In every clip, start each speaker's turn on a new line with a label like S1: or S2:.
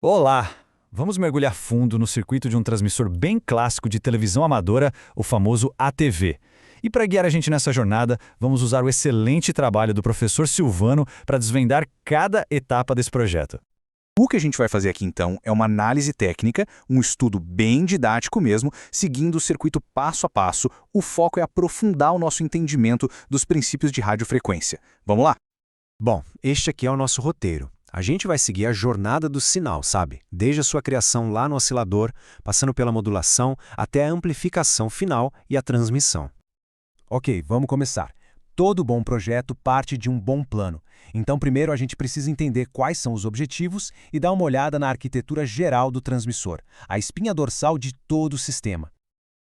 S1: Olá! Vamos mergulhar fundo no circuito de um transmissor bem clássico de televisão amadora, o famoso ATV. E para guiar a gente nessa jornada, vamos usar o excelente trabalho do professor Silvano para desvendar cada etapa desse projeto.
S2: O que a gente vai fazer aqui então é uma análise técnica, um estudo bem didático mesmo, seguindo o circuito passo a passo. O foco é aprofundar o nosso entendimento dos princípios de radiofrequência. Vamos lá?
S3: Bom, este aqui é o nosso roteiro. A gente vai seguir a jornada do sinal, sabe? Desde a sua criação lá no oscilador, passando pela modulação, até a amplificação final e a transmissão. Ok, vamos começar. Todo bom projeto parte de um bom plano. Então, primeiro a gente precisa entender quais são os objetivos e dar uma olhada na arquitetura geral do transmissor, a espinha dorsal de todo o sistema.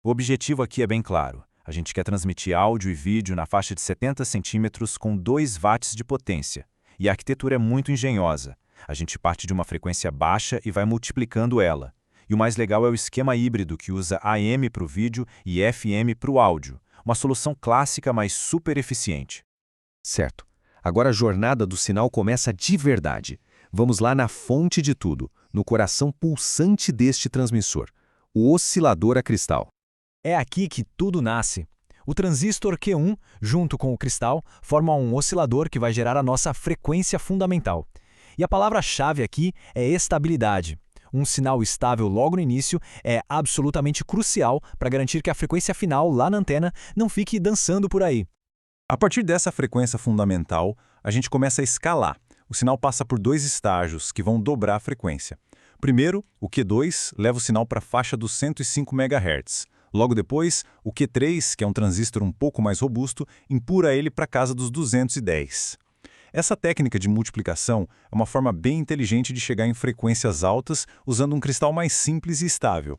S4: O objetivo aqui é bem claro. A gente quer transmitir áudio e vídeo na faixa de 70 centímetros com 2 watts de potência. E a arquitetura é muito engenhosa. A gente parte de uma frequência baixa e vai multiplicando ela. E o mais legal é o esquema híbrido que usa AM para o vídeo e FM para o áudio. Uma solução clássica, mas super eficiente.
S3: Certo. Agora a jornada do sinal começa de verdade. Vamos lá na fonte de tudo, no coração pulsante deste transmissor, o oscilador a cristal.
S1: É aqui que tudo nasce. O transistor Q1, junto com o cristal, forma um oscilador que vai gerar a nossa frequência fundamental. E a palavra-chave aqui é estabilidade. Um sinal estável logo no início é absolutamente crucial para garantir que a frequência final lá na antena não fique dançando por aí.
S4: A partir dessa frequência fundamental, a gente começa a escalar. O sinal passa por 2 estágios que vão dobrar a frequência. Primeiro, o Q2 leva o sinal para a faixa dos 105 MHz. Logo depois, o Q3, que é um transistor um pouco mais robusto, empurra ele para a casa dos 210. Essa técnica de multiplicação é uma forma bem inteligente de chegar em frequências altas usando um cristal mais simples e estável.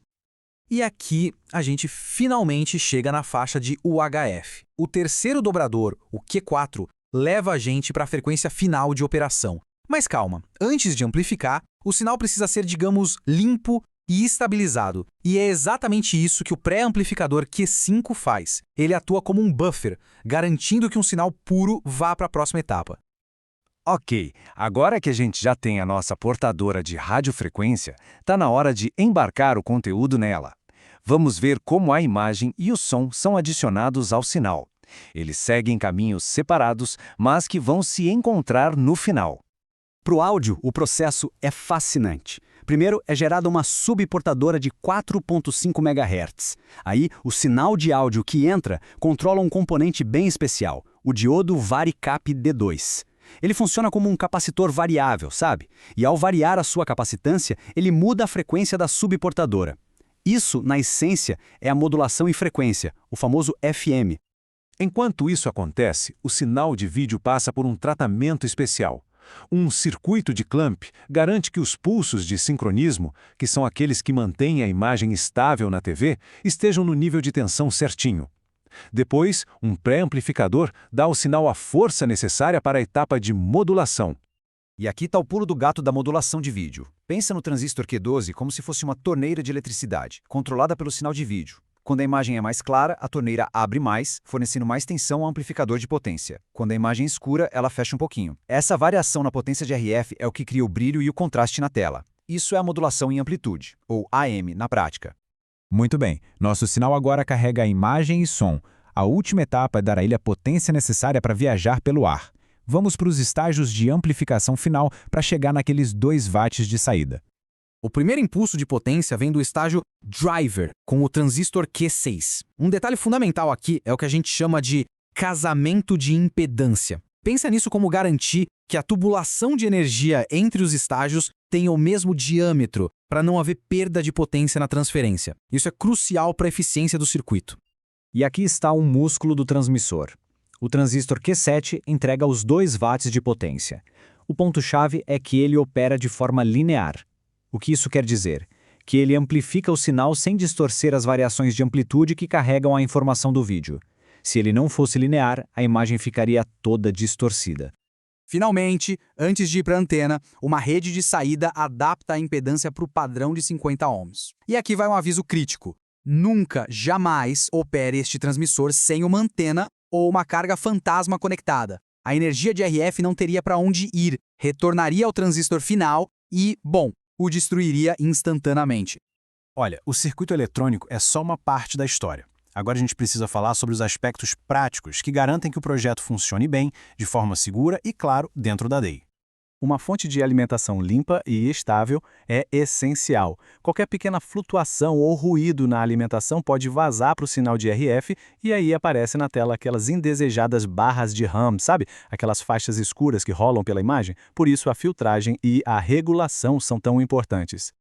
S5: E aqui a gente finalmente chega na faixa de UHF. O terceiro dobrador, o Q4, leva a gente para a frequência final de operação. Mas calma, antes de amplificar, o sinal precisa ser, digamos, limpo e estabilizado. E é exatamente isso que o pré-amplificador Q5 faz. Ele atua como um buffer, garantindo que um sinal puro vá para a próxima etapa.
S2: Ok, agora que a gente já tem a nossa portadora de radiofrequência, está na hora de embarcar o conteúdo nela. Vamos ver como a imagem e o som são adicionados ao sinal. Eles seguem caminhos separados, mas que vão se encontrar no final.
S6: Para o áudio, o processo é fascinante. Primeiro, é gerada uma subportadora de 4.5 MHz. Aí, o sinal de áudio que entra controla um componente bem especial, o diodo Varicap D2. Ele funciona como um capacitor variável, sabe? E ao variar a sua capacitância, ele muda a frequência da subportadora. Isso, na essência, é a modulação em frequência, o famoso FM.
S4: Enquanto isso acontece, o sinal de vídeo passa por um tratamento especial. Um circuito de clamp garante que os pulsos de sincronismo, que são aqueles que mantêm a imagem estável na TV, estejam no nível de tensão certinho. Depois, um pré-amplificador dá ao sinal a força necessária para a etapa de modulação.
S5: E aqui está o pulo do gato da modulação de vídeo. Pensa no transistor Q12 como se fosse uma torneira de eletricidade, controlada pelo sinal de vídeo. Quando a imagem é mais clara, a torneira abre mais, fornecendo mais tensão ao amplificador de potência. Quando a imagem é escura, ela fecha um pouquinho. Essa variação na potência de RF é o que cria o brilho e o contraste na tela. Isso é a modulação em amplitude, ou AM na prática.
S7: Muito bem, nosso sinal agora carrega a imagem e som. A última etapa é dar a ele a potência necessária para viajar pelo ar. Vamos para os estágios de amplificação final para chegar naqueles 2 watts de saída.
S5: O primeiro impulso de potência vem do estágio driver, com o transistor Q6. Um detalhe fundamental aqui é o que a gente chama de casamento de impedância. Pensa nisso como garantir que a tubulação de energia entre os estágios tenha o mesmo diâmetro, para não haver perda de potência na transferência. Isso é crucial para a eficiência do circuito.
S3: E aqui está um músculo do transmissor. O transistor Q7 entrega os 2 watts de potência. O ponto-chave é que ele opera de forma linear. O que isso quer dizer? Que ele amplifica o sinal sem distorcer as variações de amplitude que carregam a informação do vídeo. Se ele não fosse linear, a imagem ficaria toda distorcida.
S5: Finalmente, antes de ir para a antena, uma rede de saída adapta a impedância para o padrão de 50 ohms. E aqui vai um aviso crítico. Nunca, jamais opere este transmissor sem uma antena ou uma carga fantasma conectada. A energia de RF não teria para onde ir, retornaria ao transistor final e, bom, o destruiria instantaneamente.
S3: Olha, o circuito eletrônico é só uma parte da história. Agora a gente precisa falar sobre os aspectos práticos que garantem que o projeto funcione bem, de forma segura e, claro, dentro da DEI. Uma fonte de alimentação limpa e estável é essencial. Qualquer pequena flutuação ou ruído na alimentação pode vazar para o sinal de RF e aí aparece na tela aquelas indesejadas barras de RAM, sabe? Aquelas faixas escuras que rolam pela imagem. Por isso a filtragem e a regulação são tão importantes.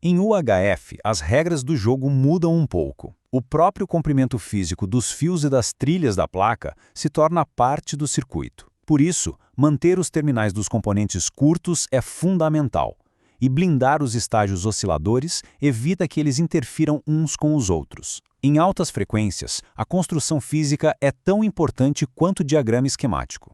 S2: Em UHF, as regras do jogo mudam um pouco. O próprio comprimento físico dos fios e das trilhas da placa se torna parte do circuito. Por isso, manter os terminais dos componentes curtos é fundamental. E blindar os estágios osciladores evita que eles interfiram uns com os outros. Em altas frequências, a construção física é tão importante quanto o diagrama esquemático.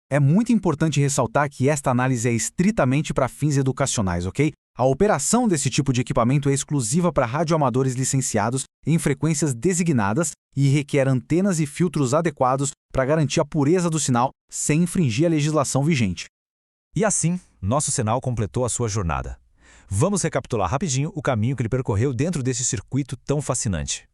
S5: É muito importante ressaltar que esta análise é estritamente para fins educacionais, ok? A operação desse tipo de equipamento é exclusiva para radioamadores licenciados em frequências designadas e requer antenas e filtros adequados para garantir a pureza do sinal sem infringir a legislação vigente.
S1: E assim, nosso sinal completou a sua jornada. Vamos recapitular rapidinho o caminho que ele percorreu dentro desse circuito tão fascinante.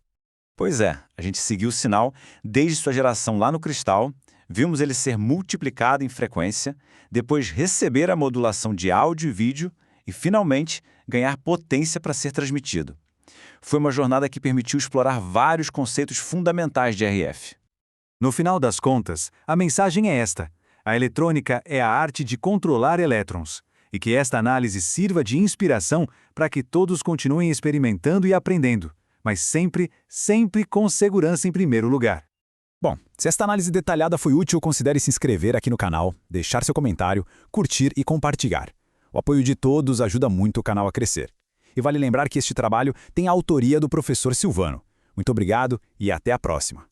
S2: Pois é, a gente seguiu o sinal desde sua geração lá no cristal, vimos ele ser multiplicado em frequência, depois receber a modulação de áudio e vídeo e, finalmente, ganhar potência para ser transmitido. Foi uma jornada que permitiu explorar vários conceitos fundamentais de RF.
S3: No final das contas, a mensagem é esta: a eletrônica é a arte de controlar elétrons, e que esta análise sirva de inspiração para que todos continuem experimentando e aprendendo, mas sempre com segurança em primeiro lugar.
S1: Bom, se esta análise detalhada foi útil, considere se inscrever aqui no canal, deixar seu comentário, curtir e compartilhar. O apoio de todos ajuda muito o canal a crescer. E vale lembrar que este trabalho tem a autoria do professor Silvano. Muito obrigado e até a próxima.